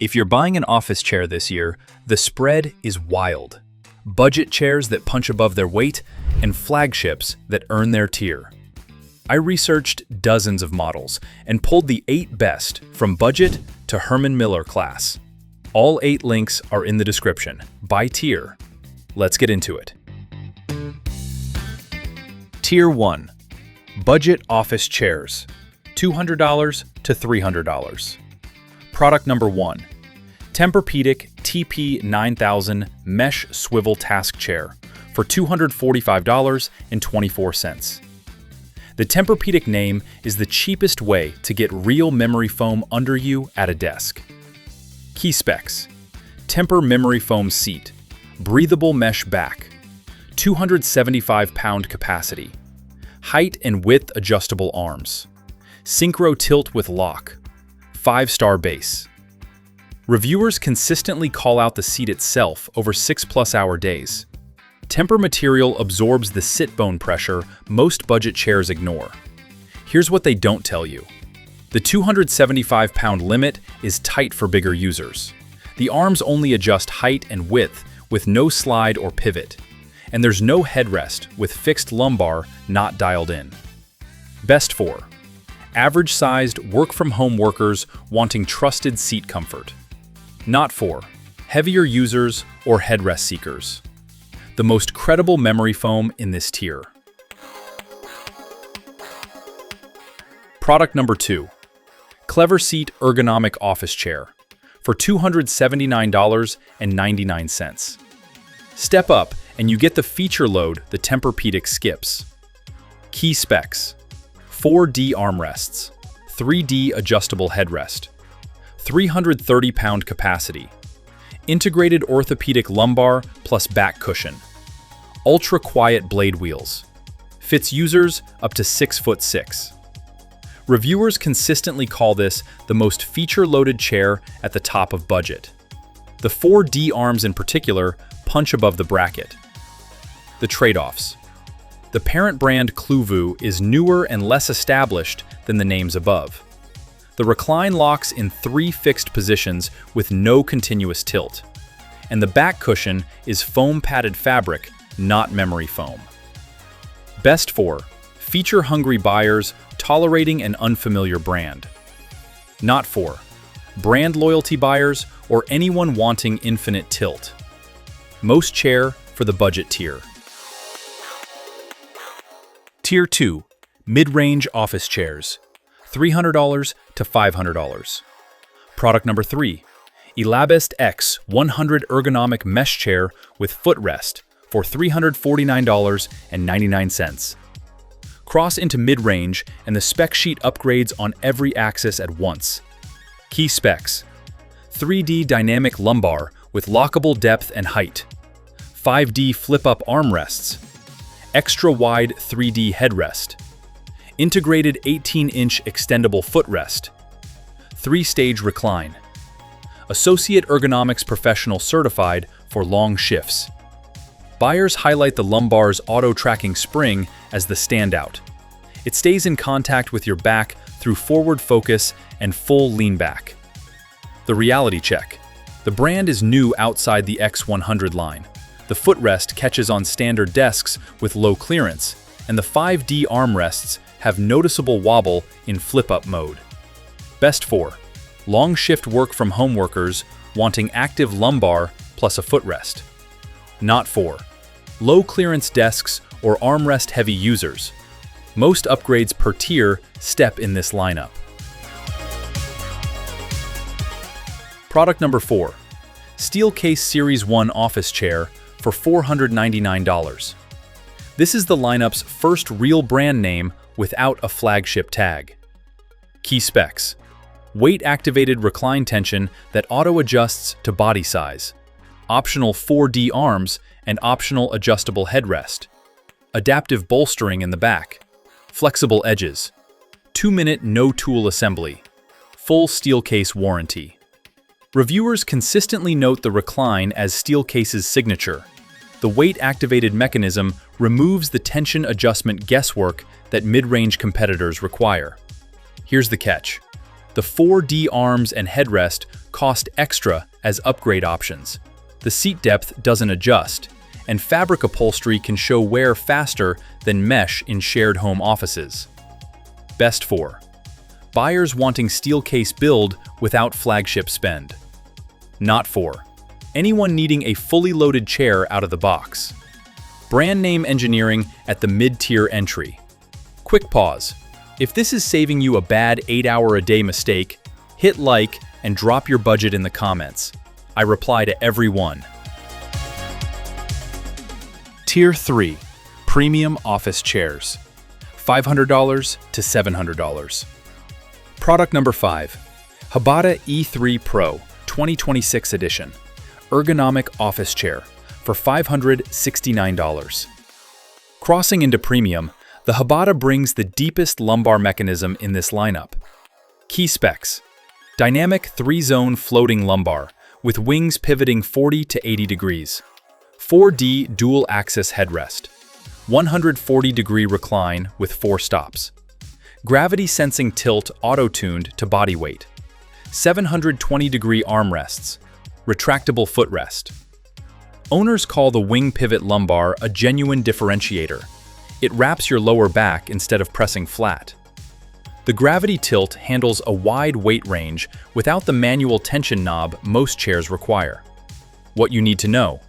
If you're buying an office chair this year, the spread is wild. Budget chairs that punch above their weight and flagships that earn their tier. I researched dozens of models and pulled the 8 best from budget to Herman Miller class. All 8 links are in the description, by tier. Let's get into it. Tier 1. Budget office chairs, $200 to $300. Product number 1. Tempur-Pedic TP9000 Mesh Swivel Task Chair for $245.24. The Tempur-Pedic name is the cheapest way to get real memory foam under you at a desk. Key specs: Tempur memory foam seat, breathable mesh back, 275-pound capacity, height and width adjustable arms, synchro tilt with lock, 5-star base. Reviewers consistently call out the seat itself over 6+ hour days. Tempur material absorbs the sit bone pressure most budget chairs ignore. Here's what they don't tell you. The 275-pound limit is tight for bigger users. The arms only adjust height and width with no slide or pivot. And there's no headrest with fixed lumbar not dialed in. Best for average-sized work-from-home workers wanting trusted seat comfort. Not for heavier users or headrest seekers. The most credible memory foam in this tier. Product number 2. CleverSeat Ergonomic Office Chair for $279.99. Step up and you get the feature load the Tempur-Pedic skips. Key specs: 4D armrests, 3D adjustable headrest, 330-pound capacity, integrated orthopedic lumbar plus back cushion, ultra-quiet blade wheels, fits users up to 6'6". Reviewers consistently call this the most feature-loaded chair at the top of budget. The 4D arms in particular punch above the bracket. The trade-offs: the parent brand Cluvu is newer and less established than the names above. The recline locks in 3 fixed positions with no continuous tilt. And the back cushion is foam-padded fabric, not memory foam. Best for feature-hungry buyers tolerating an unfamiliar brand. Not for brand loyalty buyers or anyone wanting infinite tilt. Most chair for the budget tier. Tier 2. Mid-range office chairs, $300 to $500. Product number 3. ELABEST X100 Ergonomic Mesh Chair with Footrest for $349.99. Cross into mid-range and the spec sheet upgrades on every axis at once. Key specs: 3D dynamic lumbar with lockable depth and height, 5D flip-up armrests, extra-wide 3D headrest, integrated 18-inch extendable footrest, 3-stage recline, Associate Ergonomics Professional certified for long shifts. Buyers highlight the lumbar's auto-tracking spring as the standout. It stays in contact with your back through forward focus and full lean back. The reality check: the brand is new outside the X100 line. The footrest catches on standard desks with low clearance, and the 5D armrests have noticeable wobble in flip-up mode. Best for long shift work-from-home workers wanting active lumbar plus a footrest. Not for low-clearance desks or armrest-heavy users. Most upgrades per tier step in this lineup. Product number 4. Steelcase Series 1 Office Chair for $499. This is the lineup's first real brand name without a flagship tag. Key specs: weight-activated recline tension that auto-adjusts to body size, optional 4D arms and optional adjustable headrest, adaptive bolstering in the back, flexible edges, 2-minute no-tool assembly, full Steelcase warranty. Reviewers consistently note the recline as Steelcase's signature. The weight-activated mechanism removes the tension adjustment guesswork that mid-range competitors require. Here's the catch: the 4D arms and headrest cost extra as upgrade options. The seat depth doesn't adjust, and fabric upholstery can show wear faster than mesh in shared home offices. Best for buyers wanting Steelcase build without flagship spend. Not for anyone needing a fully loaded chair out of the box. Brand name engineering at the mid-tier entry. Quick pause. If this is saving you a bad 8-hour-a-day mistake, hit like and drop your budget in the comments. I reply to every one. Tier 3. Premium Office Chairs. $500 to $700. Product number 5. Hbada E3 Pro 2026 edition. Ergonomic office chair for $569. Crossing into premium, the Hbada brings the deepest lumbar mechanism in this lineup. Key specs: dynamic 3-zone floating lumbar with wings pivoting 40 to 80 degrees, 4D dual-axis headrest, 140-degree recline with 4 stops, gravity-sensing tilt auto-tuned to body weight, 720-degree armrests, retractable footrest. Owners call the wing pivot lumbar a genuine differentiator. It wraps your lower back instead of pressing flat. The gravity tilt handles a wide weight range without the manual tension knob most chairs require. What you need to know: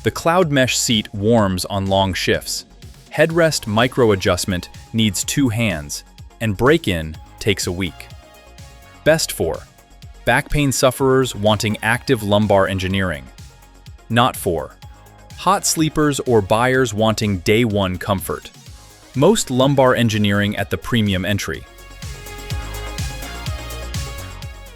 the cloud mesh seat warms on long shifts. Headrest micro adjustment needs 2 hands, and break-in takes a week. Best for back pain sufferers wanting active lumbar engineering. Not for hot sleepers or buyers wanting day one comfort. Most lumbar engineering at the premium entry.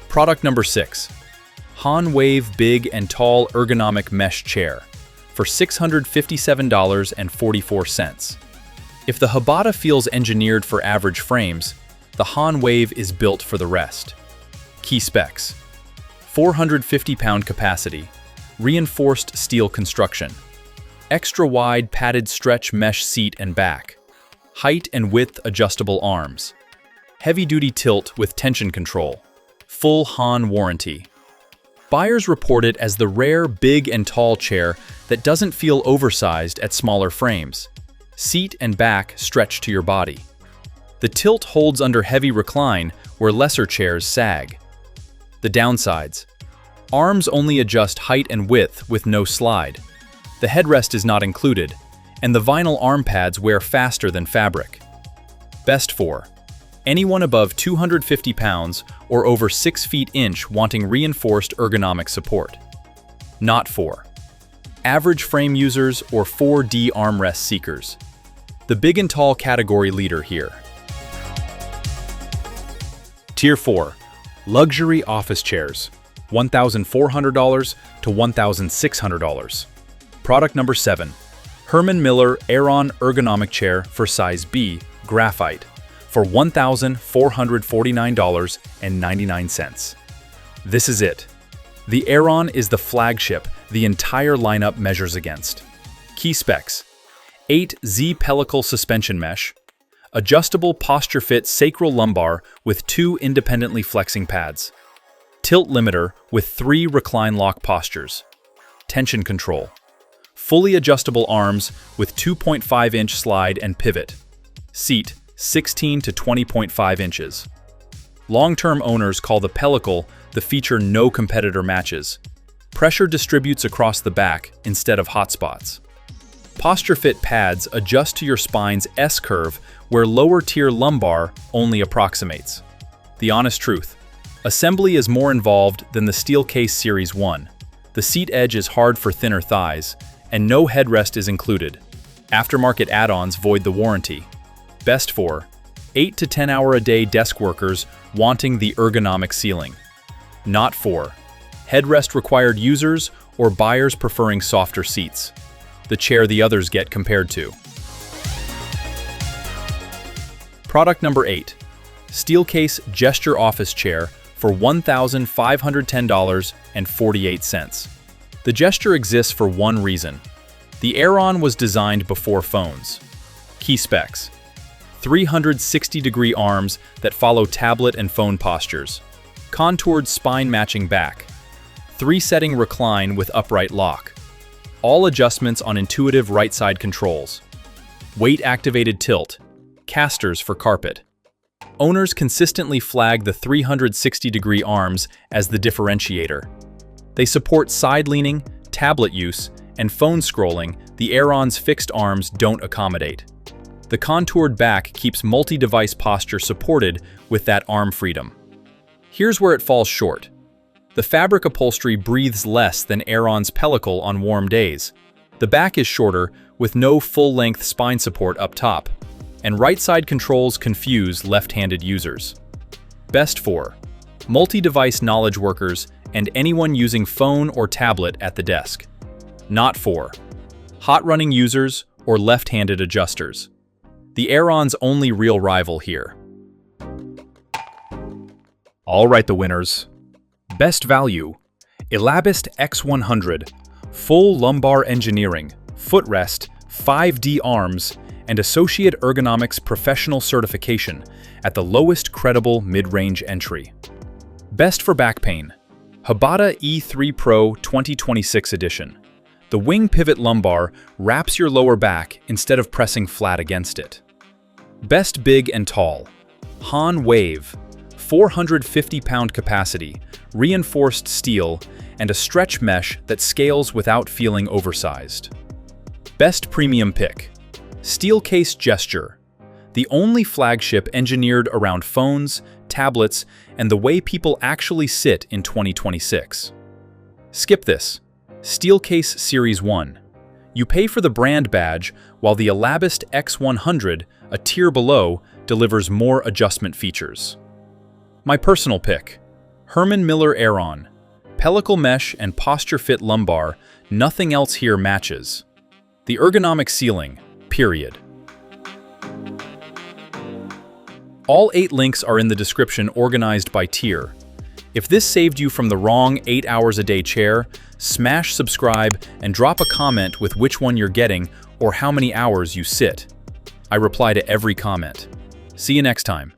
Product number 6. HON Wave Big and Tall Ergonomic Mesh Chair for $657.44. If the Hbada feels engineered for average frames, the HON Wave is built for the rest. Key specs: 450-pound capacity, reinforced steel construction, extra-wide padded stretch mesh seat and back, height and width adjustable arms, heavy-duty tilt with tension control, full HON warranty. Buyers report it as the rare big and tall chair that doesn't feel oversized at smaller frames. Seat and back stretch to your body. The tilt holds under heavy recline where lesser chairs sag. The downsides: arms only adjust height and width with no slide. The headrest is not included, and the vinyl arm pads wear faster than fabric. Best for anyone above 250 pounds or over 6 feet inch wanting reinforced ergonomic support. Not for average frame users or 4D armrest seekers. The big and tall category leader here. Tier 4. Luxury office chairs, $1,400 to $1,600. Product number 7. Herman Miller Aeron ergonomic chair for size B, Graphite, for $1,449.99. This is it. The Aeron is the flagship the entire lineup measures against. Key specs: 8Z pellicle suspension mesh, adjustable posture fit sacral lumbar with 2 independently flexing pads, tilt limiter with 3 recline lock postures, tension control, fully adjustable arms with 2.5-inch slide and pivot, seat 16 to 20.5 inches. Long-term owners call the pellicle the feature no competitor matches. Pressure distributes across the back instead of hotspots. Posture fit pads adjust to your spine's S-curve where lower-tier lumbar only approximates. The honest truth: assembly is more involved than the Steelcase Series 1. The seat edge is hard for thinner thighs, and no headrest is included. Aftermarket add-ons void the warranty. Best for 8 to 10 hour a day desk workers wanting the ergonomic ceiling. Not for headrest required users or buyers preferring softer seats. The chair the others get compared to. Product number 8. Steelcase Gesture office chair for $1,510.48. The Gesture exists for one reason. The Aeron was designed before phones. Key specs: 360-degree arms that follow tablet and phone postures, Contoured spine-matching back. 3-setting recline with upright lock. All adjustments on intuitive right-side controls. Weight-activated tilt. Casters for carpet. Owners consistently flag the 360-degree arms as the differentiator. They support side-leaning, tablet use, and phone scrolling the Aeron's fixed arms don't accommodate. The contoured back keeps multi-device posture supported with that arm freedom. Here's where it falls short. The fabric upholstery breathes less than Aeron's pellicle on warm days. The back is shorter, with no full-length spine support up top, and right-side controls confuse left-handed users. Best for multi-device knowledge workers and anyone using phone or tablet at the desk. Not for hot-running users or left-handed adjusters. The Aeron's only real rival here. All right, the winners. Best value, ELABEST X100, full lumbar engineering, footrest, 5D arms, and Associate Ergonomics Professional Certification at the lowest credible mid-range entry. Best for back pain, Hbada E3 Pro 2026 edition. The wing pivot lumbar wraps your lower back instead of pressing flat against it. Best big and tall, HON Wave, 450-pound capacity, reinforced steel, and a stretch mesh that scales without feeling oversized. Best premium pick, Steelcase Gesture, the only flagship engineered around phones, tablets, and the way people actually sit in 2026. Skip this, Steelcase Series 1. You pay for the brand badge, while the ELABEST X100, a tier below, delivers more adjustment features. My personal pick, Herman Miller Aeron. Pellicle mesh and posture fit lumbar, nothing else here matches. The ergonomic ceiling, period. All 8 links are in the description organized by tier. If this saved you from the wrong 8 hours a day chair, smash subscribe and drop a comment with which one you're getting or how many hours you sit. I reply to every comment. See you next time.